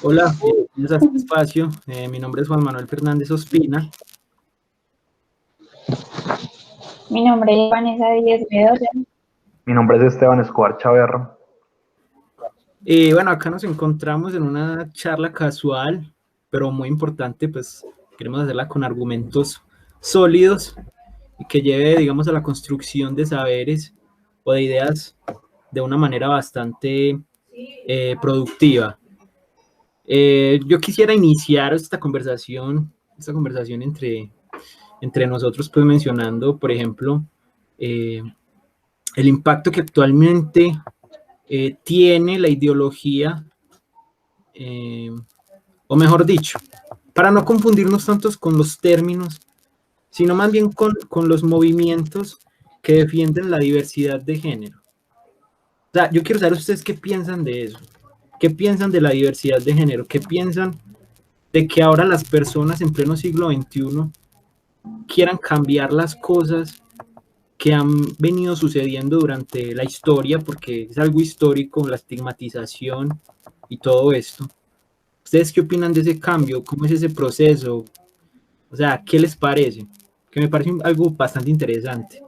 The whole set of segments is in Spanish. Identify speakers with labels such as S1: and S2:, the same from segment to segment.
S1: Hola, bienvenidos a este espacio. Mi nombre es Juan Manuel Fernández Ospina.
S2: Mi nombre es Vanessa Díaz Bedoya.
S3: Mi nombre es Esteban Escobar Chaverra.
S1: Y bueno, acá nos encontramos en una charla casual, pero muy importante, pues queremos hacerla con argumentos sólidos y que lleve, digamos, a la construcción de saberes o de ideas de una manera bastante productiva. Yo quisiera iniciar esta conversación entre nosotros, pues mencionando, por ejemplo, el impacto que actualmente tiene la ideología, o mejor dicho, para no confundirnos tantos con los términos, sino más bien con los movimientos que defienden la diversidad de género. O sea, yo quiero saber ustedes qué piensan de eso, qué piensan de la diversidad de género, qué piensan de que ahora las personas en pleno siglo XXI quieran cambiar las cosas que han venido sucediendo durante la historia, porque es algo histórico, la estigmatización y todo esto. ¿Ustedes qué opinan de ese cambio? ¿Cómo es ese proceso? O sea, ¿qué les parece? Que me parece algo bastante interesante.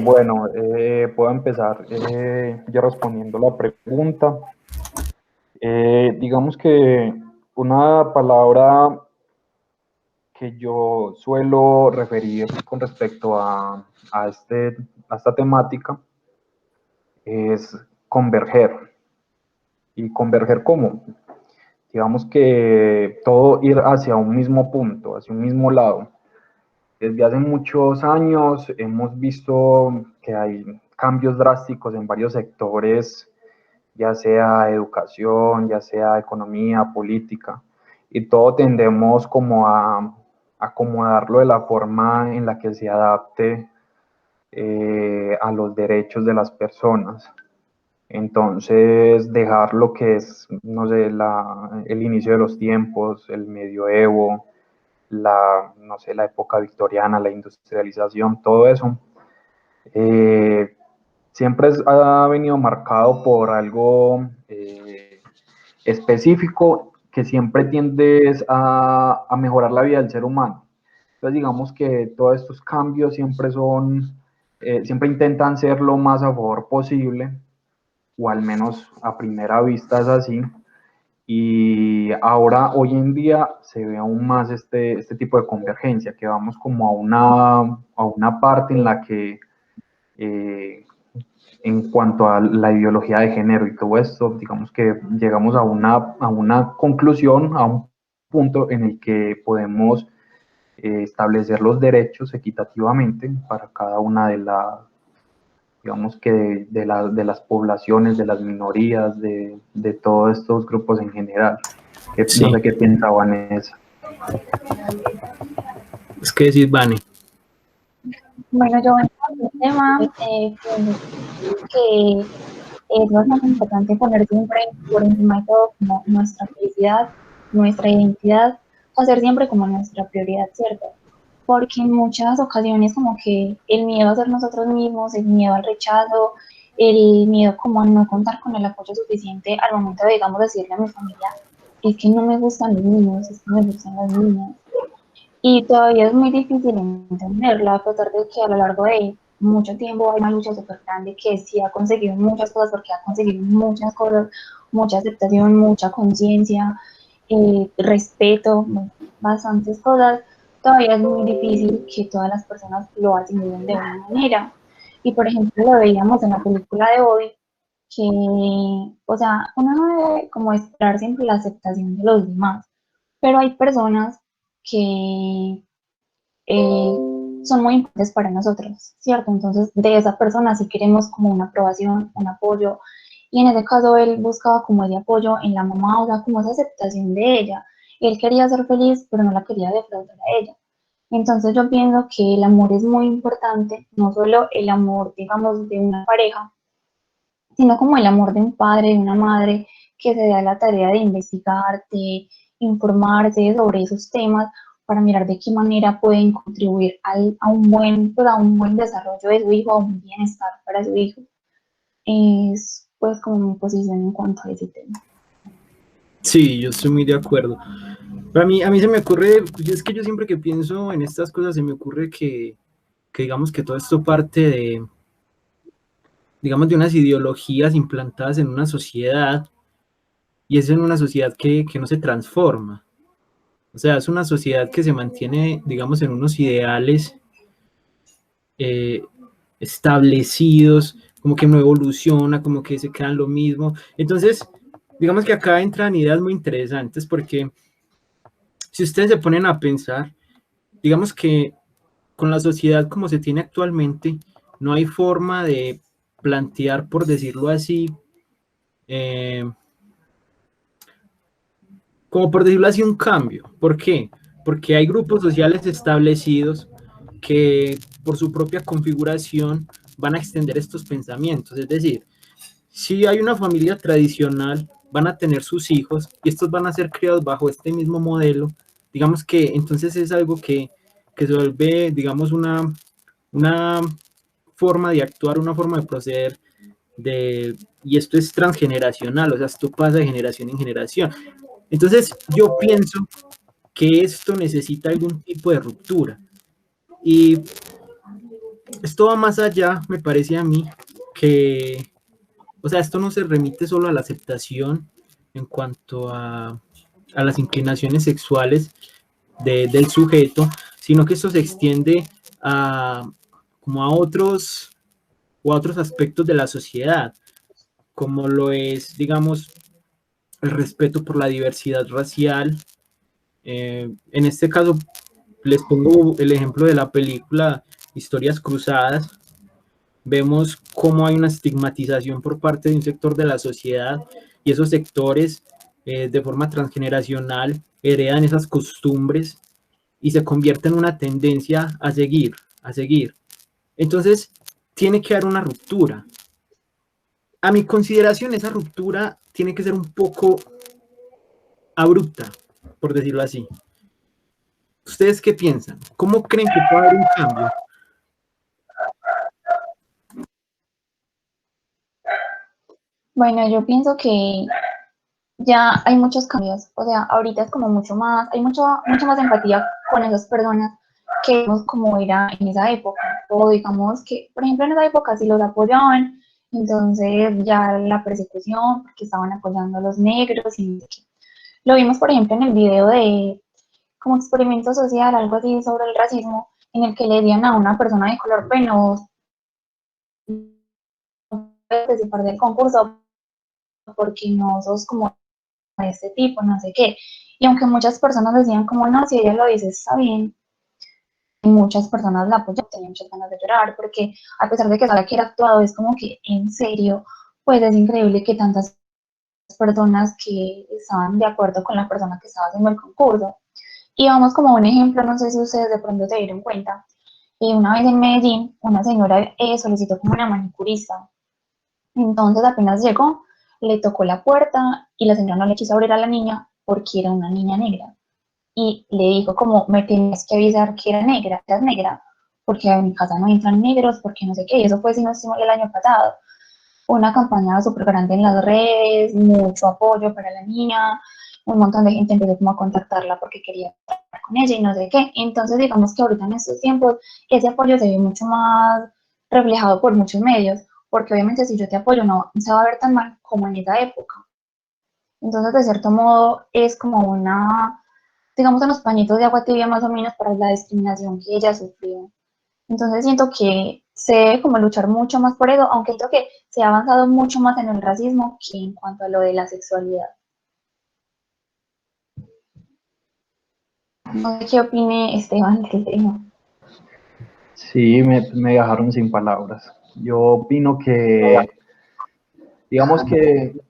S3: Bueno, puedo empezar yo respondiendo la pregunta. Digamos que una palabra que yo suelo referir con respecto a esta temática es converger. ¿Y converger cómo? Digamos que todo ir hacia un mismo punto, hacia un mismo lado. Desde hace muchos años hemos visto que hay cambios drásticos en varios sectores, ya sea educación, ya sea economía, política, y todo tendemos como a acomodarlo de la forma en la que se adapte a los derechos de las personas. Entonces, dejar lo que es, no sé, el inicio de los tiempos, el medioevo, no sé, la época victoriana, la industrialización, todo eso, siempre ha venido marcado por algo específico que siempre tiende a mejorar la vida del ser humano. Entonces, digamos que todos estos cambios siempre intentan ser lo más a favor posible, o al menos a primera vista es así. Y ahora, hoy en día, se ve aún más este tipo de convergencia, que vamos como a una parte en la que, en cuanto a la ideología de género y todo esto, digamos que llegamos a una conclusión, a un punto en el que podemos establecer los derechos equitativamente para cada una de digamos que de las poblaciones, de las minorías, de todos estos grupos en general.
S1: Sí.
S3: No sé qué piensa Vanessa.
S1: Es que decir, Vane.
S2: Bueno, yo en este tema que es bastante importante poner siempre por encima de todo como nuestra felicidad, nuestra identidad, hacer siempre como nuestra prioridad, ¿cierto? Porque en muchas ocasiones como que el miedo a ser nosotros mismos, el miedo al rechazo, el miedo como a no contar con el apoyo suficiente al momento de, digamos, decirle a mi familia, es que no me gustan los niños, es que me gustan las niñas. Y todavía es muy difícil entenderla, a pesar de que a lo largo de mucho tiempo hay una lucha súper grande que sí ha conseguido muchas cosas, porque ha conseguido muchas cosas, mucha aceptación, mucha conciencia, respeto, bastantes cosas. Todavía es muy difícil que todas las personas lo asimilen de una manera. Y por ejemplo, lo veíamos en la película de hoy, que, o sea, uno no debe como esperar siempre la aceptación de los demás, pero hay personas que son muy importantes para nosotros, ¿cierto? Entonces, de esa persona sí queremos como una aprobación, un apoyo, y en ese caso él buscaba como ese apoyo en la mamá, o sea, como esa aceptación de ella. Él quería ser feliz, pero no la quería defraudar a ella. Entonces yo pienso que el amor es muy importante, no solo el amor, digamos, de una pareja, sino como el amor de un padre, de una madre que se da la tarea de investigar, de informarse sobre esos temas para mirar de qué manera pueden contribuir a un buen, pues, a un buen desarrollo de su hijo, a un bienestar para su hijo. Es pues como mi posición en cuanto a ese tema.
S1: Sí, yo estoy muy de acuerdo. Pero a mí se me ocurre, es que yo siempre que pienso en estas cosas se me ocurre que digamos que todo esto parte de, digamos, de unas ideologías implantadas en una sociedad, y es en una sociedad que no se transforma. O sea, es una sociedad que se mantiene, digamos, en unos ideales eh, establecidos, como que no evoluciona, como que se quedan lo mismo. Entonces, digamos que acá entran ideas muy interesantes porque si ustedes se ponen a pensar, digamos que con la sociedad como se tiene actualmente, no hay forma de plantear, por decirlo así, eh, como por decirlo así, un cambio. ¿Por qué? Porque hay grupos sociales establecidos que por su propia configuración van a extender estos pensamientos. Es decir, si hay una familia tradicional, van a tener sus hijos y estos van a ser criados bajo este mismo modelo. Digamos que entonces es algo que se vuelve, digamos, una forma de actuar, una forma de proceder, y esto es transgeneracional, o sea, esto pasa de generación en generación. Entonces, yo pienso que esto necesita algún tipo de ruptura. Y esto va más allá, me parece a mí, que, o sea, esto no se remite solo a la aceptación en cuanto a las inclinaciones sexuales del sujeto, sino que esto se extiende a, como a otros o a otros aspectos de la sociedad, como lo es, digamos, el respeto por la diversidad racial. En este caso, les pongo el ejemplo de la película Historias Cruzadas. Vemos cómo hay una estigmatización por parte de un sector de la sociedad y esos sectores de forma transgeneracional heredan esas costumbres y se convierte en una tendencia a seguir, a seguir. Entonces, tiene que haber una ruptura. A mi consideración, esa ruptura tiene que ser un poco abrupta, por decirlo así. ¿Ustedes qué piensan? ¿Cómo creen que puede haber un cambio?
S2: Bueno, yo pienso que ya hay muchos cambios, o sea, ahorita es como mucho más, hay mucha más empatía con esas personas que vemos como era en esa época, o digamos que, por ejemplo, en esa época sí los apoyaban, entonces ya la persecución, porque estaban apoyando a los negros, y lo vimos, por ejemplo, en el video de como experimento social, algo así sobre el racismo, en el que le dieron a una persona de color penoso participar del concurso porque no sos como de este tipo, no sé qué. Y aunque muchas personas decían como, no, si ella lo dice está bien, y muchas personas la apoyaron, tenía muchas ganas de llorar, porque a pesar de que sabía que era actuado, es como que en serio, pues es increíble que tantas personas que estaban de acuerdo con la persona que estaba haciendo el concurso. Y vamos como un ejemplo, no sé si ustedes de pronto se dieron cuenta, una vez en Medellín, una señora solicitó como una manicurista. Entonces apenas llegó, le tocó la puerta y la señora no le quiso abrir a la niña porque era una niña negra. Y le dijo como, me tenías que avisar que era negra, eras negra, porque en mi casa no entran negros, porque no sé qué. Y eso fue, si no estoy mal, el año pasado. Una campaña súper grande en las redes, mucho apoyo para la niña, un montón de gente empezó como a contactarla porque quería hablar con ella y no sé qué. Entonces digamos que ahorita en estos tiempos ese apoyo se ve mucho más reflejado por muchos medios, porque obviamente si yo te apoyo no se va a ver tan mal como en esa época. Entonces de cierto modo es como una, digamos, unos pañitos de agua tibia más o menos para la discriminación que ella sufrió. Entonces siento que se debe como luchar mucho más por eso, aunque creo que se ha avanzado mucho más en el racismo que en cuanto a lo de la sexualidad. No sé qué opine Esteban del tema.
S3: Sí, me dejaron sin palabras. Yo opino que, digamos que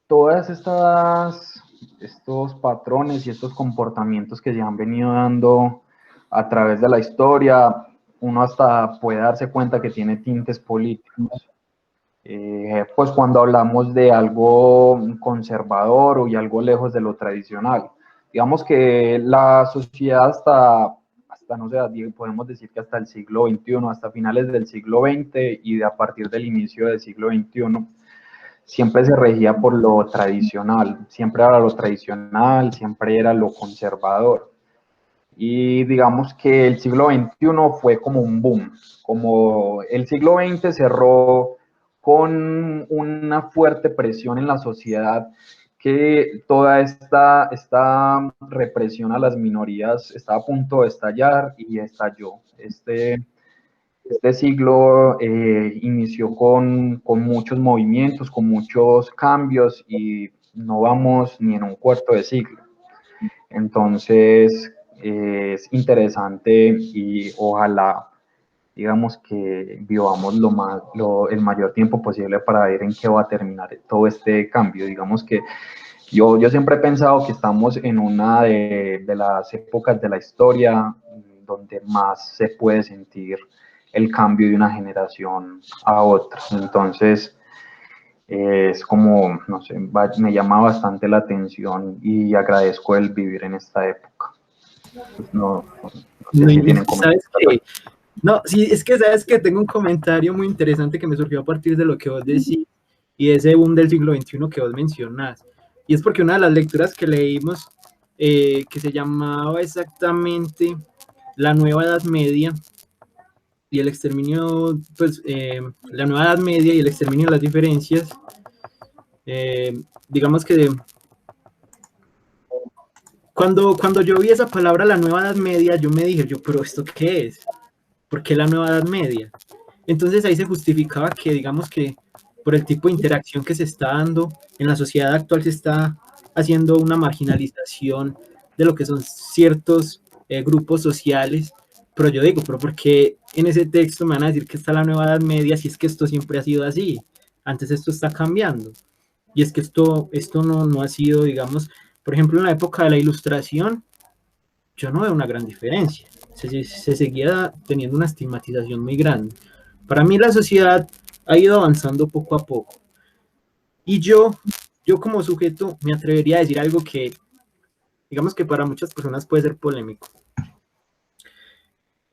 S3: todas estos patrones y estos comportamientos que se han venido dando a través de la historia, uno hasta puede darse cuenta que tiene tintes políticos. pues cuando hablamos de algo conservador o y algo lejos de lo tradicional. Digamos que la sociedad hasta no sé, podemos decir que hasta el siglo XXI, hasta finales del siglo XX y a partir del inicio del siglo XXI, siempre se regía por lo tradicional, siempre era lo tradicional, siempre era lo conservador. Y digamos que el siglo XXI fue como un boom, como el siglo XX cerró con una fuerte presión en la sociedad, que toda esta represión a las minorías está a punto de estallar y estalló. Este siglo inició con muchos movimientos, con muchos cambios y no vamos ni en un cuarto de siglo. Entonces, es interesante y ojalá, digamos, que vivamos el mayor tiempo posible para ver en qué va a terminar todo este cambio. Digamos que yo siempre he pensado que estamos en una de las épocas de la historia donde más se puede sentir el cambio de una generación a otra. Entonces, es como, no sé, me llama bastante la atención y agradezco el vivir en esta época. Pues no sé si tienen
S1: ¿Sabes qué? No, sí, es que sabes que tengo un comentario muy interesante que me surgió a partir de lo que vos decís y ese boom del siglo XXI que vos mencionás. Y es porque una de las lecturas que leímos, que se llamaba exactamente La Nueva Edad Media y el exterminio, pues, la Nueva Edad Media y el exterminio de las diferencias, digamos que cuando yo vi esa palabra, la Nueva Edad Media, yo me dije, pero ¿esto qué es? ¿Por qué la Nueva Edad Media? Entonces ahí se justificaba que, digamos que por el tipo de interacción que se está dando en la sociedad actual, se está haciendo una marginalización de lo que son ciertos grupos sociales. Pero yo digo, ¿pero por qué en ese texto me van a decir que está la Nueva Edad Media si es que esto siempre ha sido así? Antes esto está cambiando. Y es que esto no ha sido, digamos, por ejemplo, en la época de la Ilustración, yo no veo una gran diferencia. Se seguía teniendo una estigmatización muy grande. Para mí la sociedad ha ido avanzando poco a poco. Y yo como sujeto me atrevería a decir algo que, digamos que para muchas personas puede ser polémico.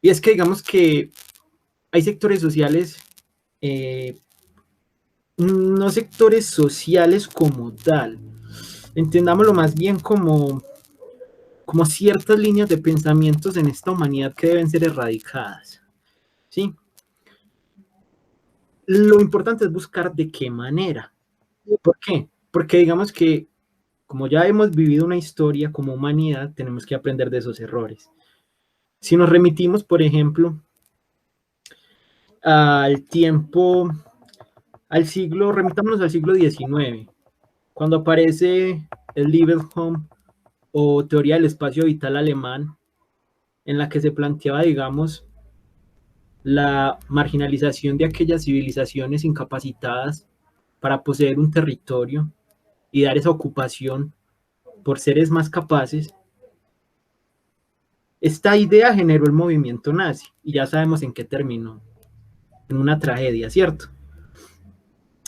S1: Y es que digamos que hay sectores sociales, no sectores sociales como tal, entendámoslo más bien como ciertas líneas de pensamientos en esta humanidad que deben ser erradicadas, ¿sí? Lo importante es buscar de qué manera. ¿Por qué? Porque digamos que como ya hemos vivido una historia como humanidad, tenemos que aprender de esos errores. Si nos remitimos, por ejemplo, remitámonos al siglo XIX, cuando aparece el Liebenhome o teoría del espacio vital alemán, en la que se planteaba, digamos, la marginalización de aquellas civilizaciones incapacitadas para poseer un territorio y dar esa ocupación por seres más capaces. Esta idea generó el movimiento nazi y ya sabemos en qué terminó, en una tragedia, ¿cierto?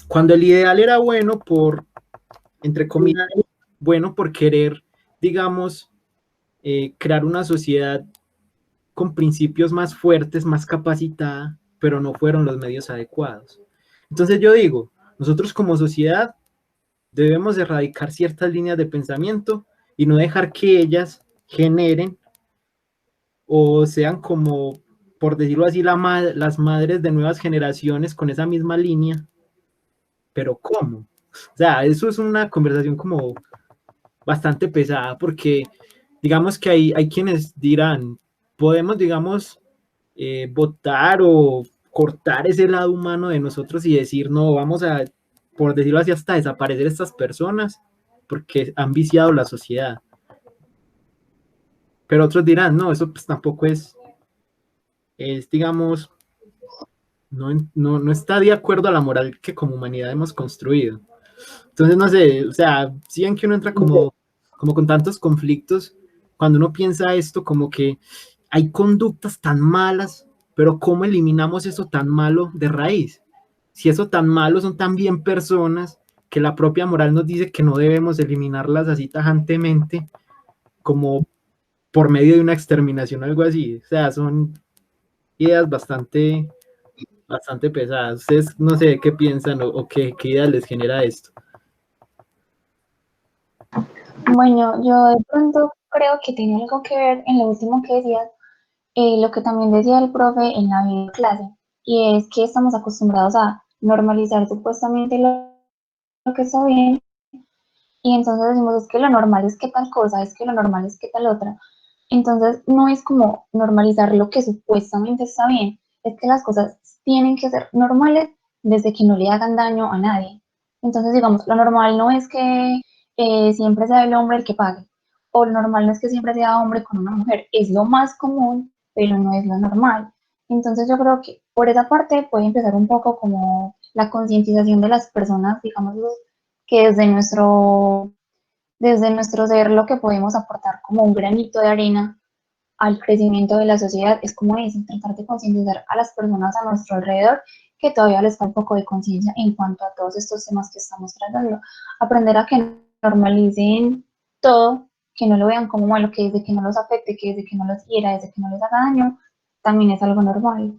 S1: Cuando el ideal era bueno entre comillas, bueno por querer, digamos, crear una sociedad con principios más fuertes, más capacitada, pero no fueron los medios adecuados. Entonces yo digo, nosotros como sociedad debemos erradicar ciertas líneas de pensamiento y no dejar que ellas generen o sean como, por decirlo así, las madres de nuevas generaciones con esa misma línea. Pero ¿cómo? O sea, eso es una conversación como bastante pesada porque digamos que hay quienes dirán, podemos, digamos, votar o cortar ese lado humano de nosotros y decir, no, vamos a, por decirlo así, hasta desaparecer estas personas porque han viciado la sociedad. Pero otros dirán, no, eso pues tampoco es digamos, no está de acuerdo a la moral que como humanidad hemos construido. Entonces, no sé, o sea, si ven que uno entra como con tantos conflictos, cuando uno piensa esto, como que hay conductas tan malas, pero ¿cómo eliminamos eso tan malo de raíz? si eso tan malo son también personas que la propia moral nos dice que no debemos eliminarlas así tajantemente como por medio de una exterminación o algo así. O sea, son ideas bastante pesadas. Ustedes no sé qué piensan o qué idea les genera esto.
S2: Bueno, yo de pronto creo que tiene algo que ver en lo último que decías, lo que también decía el profe en la video clase, y es que estamos acostumbrados a normalizar supuestamente lo que está bien, y entonces decimos, es que lo normal es que tal cosa, es que lo normal es que tal otra. Entonces no es como normalizar lo que supuestamente está bien, es que las cosas tienen que ser normales desde que no le hagan daño a nadie. Entonces, digamos, lo normal no es que siempre sea el hombre el que pague, o lo normal no es que siempre sea hombre con una mujer, es lo más común, pero no es lo normal. Entonces yo creo que por esa parte puede empezar un poco como la concientización de las personas, digamos, que desde nuestro ser lo que podemos aportar como un granito de arena al crecimiento de la sociedad es como eso, tratar de concientizar a las personas a nuestro alrededor que todavía les falta un poco de conciencia en cuanto a todos estos temas que estamos tratando. Aprender a que normalicen todo, que no lo vean como malo, que desde que no los afecte, que desde que no los hiera, desde que no les haga daño, también es algo normal.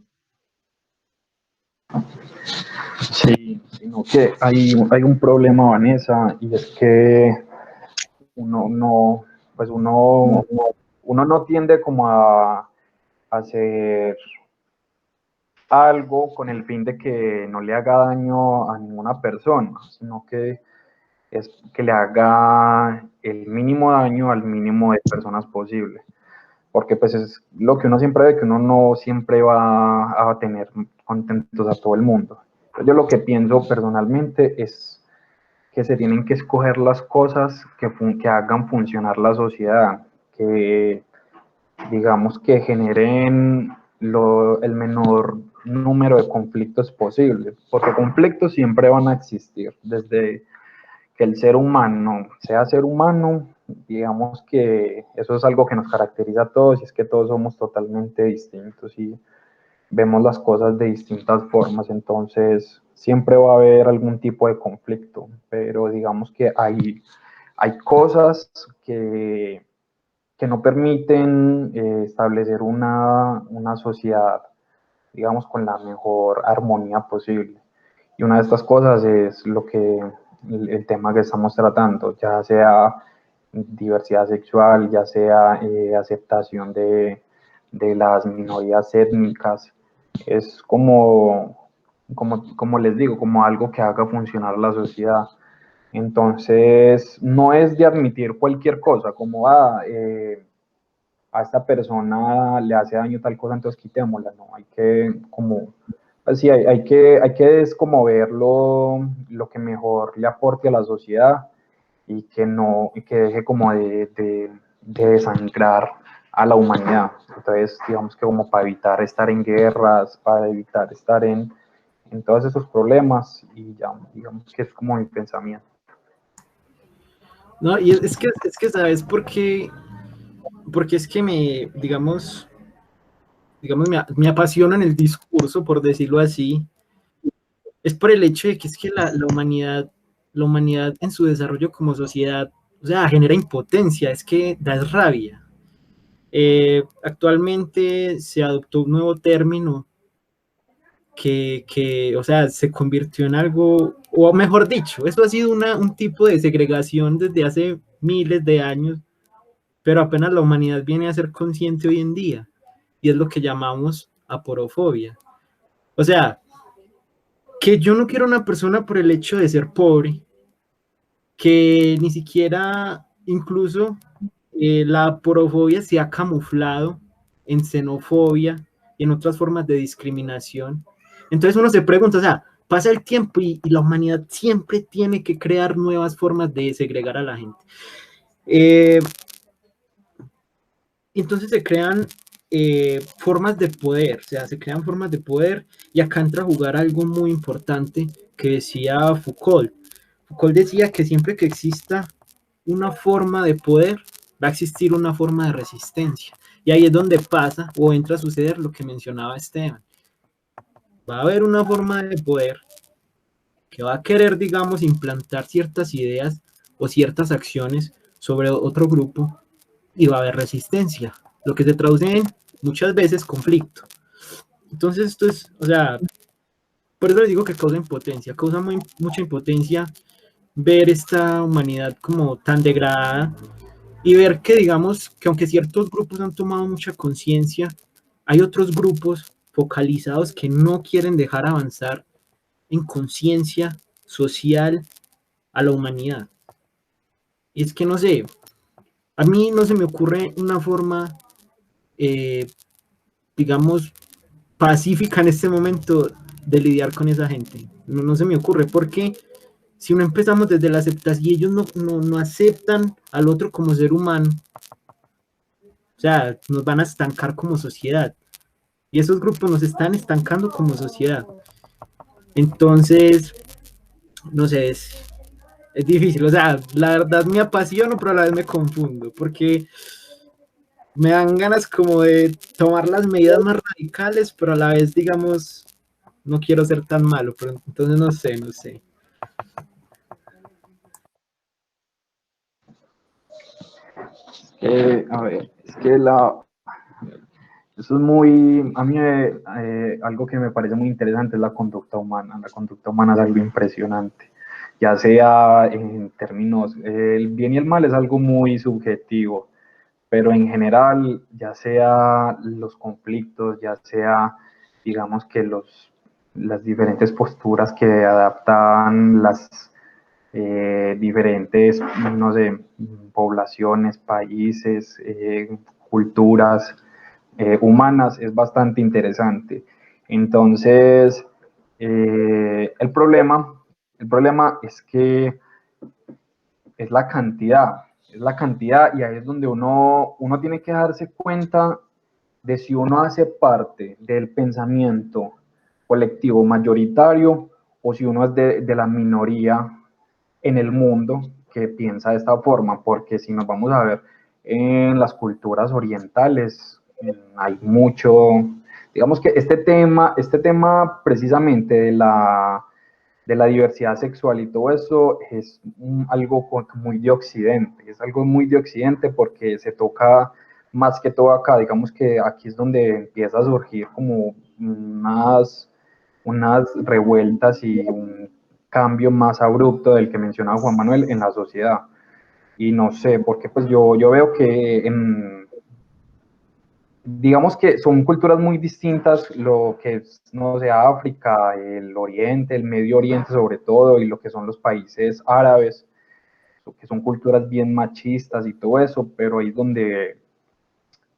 S3: Sí, sino que hay un problema, Vanessa, y es que uno no, pues uno no tiende como a hacer algo con el fin de que no le haga daño a ninguna persona, sino que es que le haga el mínimo daño al mínimo de personas posible. Porque pues es lo que uno siempre ve, que uno no siempre va a tener contentos a todo el mundo. Yo lo que pienso personalmente es que se tienen que escoger las cosas que hagan funcionar la sociedad, que digamos que generen el menor número de conflictos posible, porque conflictos siempre van a existir, desde que el ser humano sea ser humano, digamos que eso es algo que nos caracteriza a todos, y es que todos somos totalmente distintos y vemos las cosas de distintas formas, entonces siempre va a haber algún tipo de conflicto, pero digamos que hay cosas que no permiten establecer una sociedad, digamos, con la mejor armonía posible. Y una de estas cosas es el tema que estamos tratando, ya sea diversidad sexual, ya sea aceptación de las minorías étnicas. Es como les digo, como algo que haga funcionar la sociedad. Entonces, no es de admitir cualquier cosa, como a esta persona le hace daño tal cosa, entonces quitémosla, no, hay que como, así hay que es como ver lo que mejor le aporte a la sociedad y que no, y que deje como de desangrar a la humanidad. Entonces, digamos que como para evitar estar en guerras, para evitar estar en todos esos problemas, y ya, digamos que es como mi pensamiento.
S1: No, y es que ¿sabes por qué? Porque es que me apasiona en el discurso, por decirlo así, es por el hecho de que es que la humanidad en su desarrollo como sociedad, o sea, genera impotencia, es que da rabia. Actualmente se adoptó un nuevo término o sea, se convirtió en algo, o mejor dicho, eso ha sido un tipo de segregación desde hace miles de años, pero apenas la humanidad viene a ser consciente hoy en día, y es lo que llamamos aporofobia. O sea, que yo no quiero una persona por el hecho de ser pobre, que ni siquiera incluso la aporofobia se ha camuflado en xenofobia y en otras formas de discriminación. Entonces uno se pregunta, o sea, pasa el tiempo y la humanidad siempre tiene que crear nuevas formas de segregar a la gente. Entonces se crean formas de poder, o sea, se crean formas de poder, y acá entra a jugar algo muy importante que decía Foucault. Foucault decía que siempre que exista una forma de poder, va a existir una forma de resistencia. Y ahí es donde pasa o entra a suceder lo que mencionaba Esteban. Va a haber una forma de poder que va a querer, digamos, implantar ciertas ideas o ciertas acciones sobre otro grupo y va a haber resistencia, lo que se traduce en muchas veces conflicto. Entonces esto es, o sea, por eso les digo que causa impotencia, causa mucha impotencia ver esta humanidad como tan degradada y ver que, digamos, que aunque ciertos grupos han tomado mucha conciencia, hay otros grupos focalizados que no quieren dejar avanzar en conciencia social a la humanidad. Y es que no sé, a mí no se me ocurre una forma, eh, digamos, pacífica en este momento de lidiar con esa gente. No se me ocurre, porque si no empezamos desde la aceptación y ellos no aceptan al otro como ser humano, o sea, nos van a estancar como sociedad. Y esos grupos nos están estancando como sociedad. Entonces, no sé, es difícil. O sea, la verdad me apasiono, pero a la vez me confundo, porque me dan ganas como de tomar las medidas más radicales, pero a la vez, digamos, no quiero ser tan malo, pero entonces no sé.
S3: A ver, es que eso es muy, a mí algo que me parece muy interesante es la conducta humana. La conducta humana es algo impresionante, ya sea en términos, el bien y el mal es algo muy subjetivo, pero en general, ya sea los conflictos, ya sea, digamos que las diferentes posturas que adaptan las diferentes, no sé, poblaciones, países, culturas humanas, es bastante interesante. Entonces, el problema es que es la cantidad y ahí es donde uno tiene que darse cuenta de si uno hace parte del pensamiento colectivo mayoritario o si uno es de la minoría en el mundo que piensa de esta forma, porque si nos vamos a ver en las culturas orientales, hay mucho, digamos que este tema precisamente de la diversidad sexual y todo eso es algo muy de Occidente, es algo muy de Occidente porque se toca más que todo acá, digamos que aquí es donde empieza a surgir como unas revueltas y un cambio más abrupto del que mencionaba Juan Manuel en la sociedad. Y no sé, porque pues yo veo que digamos que son culturas muy distintas, lo que es, no sé, África, el Oriente, el Medio Oriente sobre todo, y lo que son los países árabes, que son culturas bien machistas y todo eso, pero ahí es donde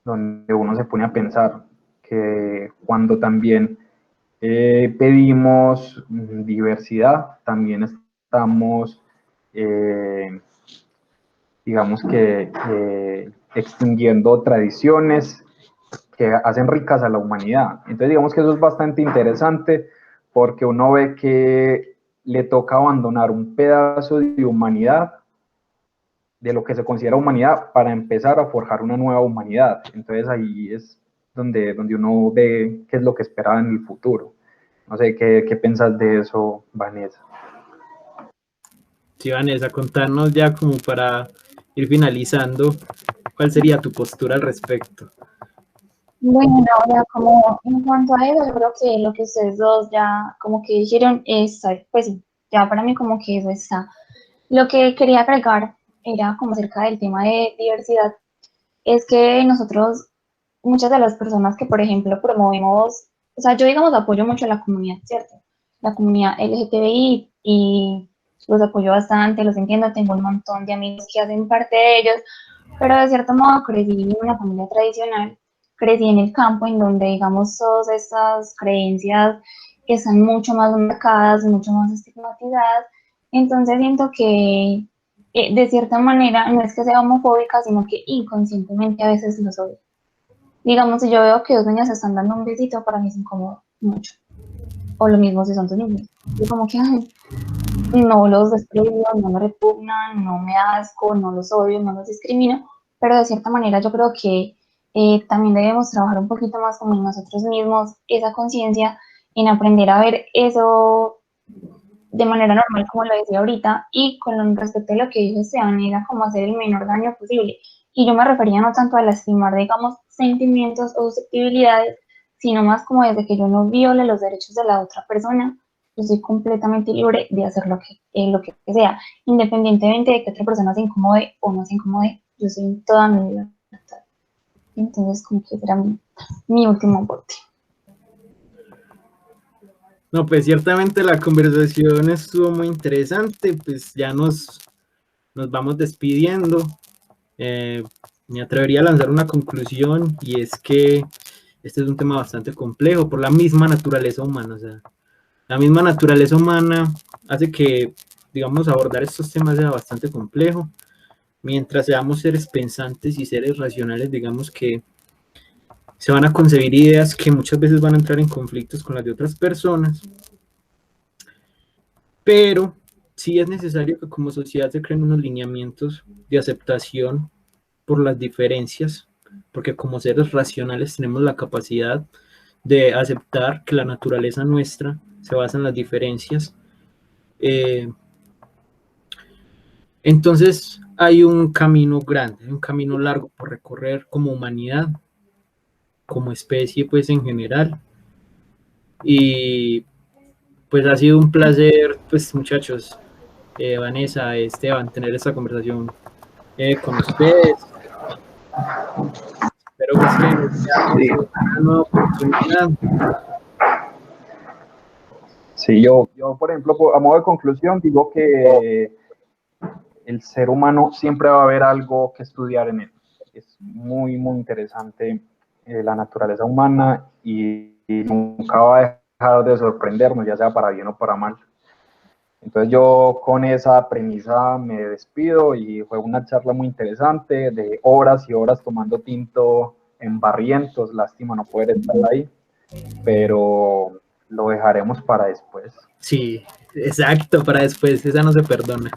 S3: uno se pone a pensar que cuando también pedimos diversidad, también estamos, digamos que, extinguiendo tradiciones que hacen ricas a la humanidad. Entonces, digamos que eso es bastante interesante porque uno ve que le toca abandonar un pedazo de humanidad, de lo que se considera humanidad, para empezar a forjar una nueva humanidad. Entonces, ahí es donde uno ve qué es lo que esperaba en el futuro. No sé, ¿qué piensas de eso, Vanessa?
S1: Sí, Vanessa, contarnos ya como para ir finalizando, ¿cuál sería tu postura al respecto?
S2: Bueno, ahora como en cuanto a eso, yo creo que lo que ustedes dos ya como que dijeron es, pues sí, ya para mí como que eso está. Lo que quería agregar era como acerca del tema de diversidad, es que nosotros, muchas de las personas que, por ejemplo, promovemos, o sea, yo digamos apoyo mucho a la comunidad, ¿cierto? La comunidad LGTBI y los apoyo bastante, los entiendo, tengo un montón de amigos que hacen parte de ellos, pero de cierto modo crecí en una familia tradicional, crecí en el campo en donde, digamos, todas estas creencias están mucho más marcadas, mucho más estigmatizadas, entonces siento que de cierta manera no es que sea homofóbica, sino que inconscientemente a veces lo soy. Digamos, si yo veo que dos niñas se están dando un besito, para mí es incómodo mucho. O lo mismo si son dos niños. Yo como que ay, no los desprecio, no me repugnan, no me asco, no los odio, no los discrimino, pero de cierta manera yo creo que también debemos trabajar un poquito más como en nosotros mismos, esa conciencia, en aprender a ver eso de manera normal, como lo decía ahorita, y con respecto a lo que dijo Esteban, era como hacer el menor daño posible. Y yo me refería no tanto a lastimar, digamos, sentimientos o susceptibilidades, sino más como desde que yo no viole los derechos de la otra persona, yo soy completamente libre de hacer lo que sea, independientemente de que otra persona se incomode o no se incomode, yo soy en toda mi libertad. Entonces, como que será mi último aporte.
S1: No, pues ciertamente la conversación estuvo muy interesante, pues ya nos vamos despidiendo. Me atrevería a lanzar una conclusión y es que este es un tema bastante complejo por la misma naturaleza humana. O sea, la misma naturaleza humana hace que, digamos, abordar estos temas sea bastante complejo. Mientras seamos seres pensantes y seres racionales, digamos que se van a concebir ideas que muchas veces van a entrar en conflictos con las de otras personas, pero sí es necesario que como sociedad se creen unos lineamientos de aceptación por las diferencias, porque como seres racionales tenemos la capacidad de aceptar que la naturaleza nuestra se basa en las diferencias. Entonces hay un camino grande, un camino largo por recorrer como humanidad, como especie pues en general. Y pues ha sido un placer, pues muchachos, Vanessa, Esteban, tener esta conversación con ustedes. Espero pues que nos veamos
S3: Sí,
S1: en una nueva oportunidad.
S3: sí, yo, por ejemplo, a modo de conclusión, digo que el ser humano siempre va a haber algo que estudiar en él. Es muy, muy interesante la naturaleza humana y nunca va a dejar de sorprendernos, ya sea para bien o para mal. Entonces yo con esa premisa me despido y fue una charla muy interesante de horas y horas tomando tinto en Barrientos. Lástima no poder estar ahí, pero lo dejaremos para después.
S1: Sí, exacto, para después, esa no se perdona.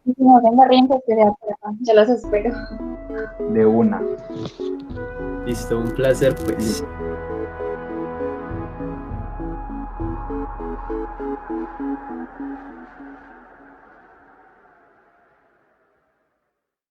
S2: Y si no ven barrientos, que sea por acá, yo los espero.
S3: De una.
S1: Listo, un placer pues.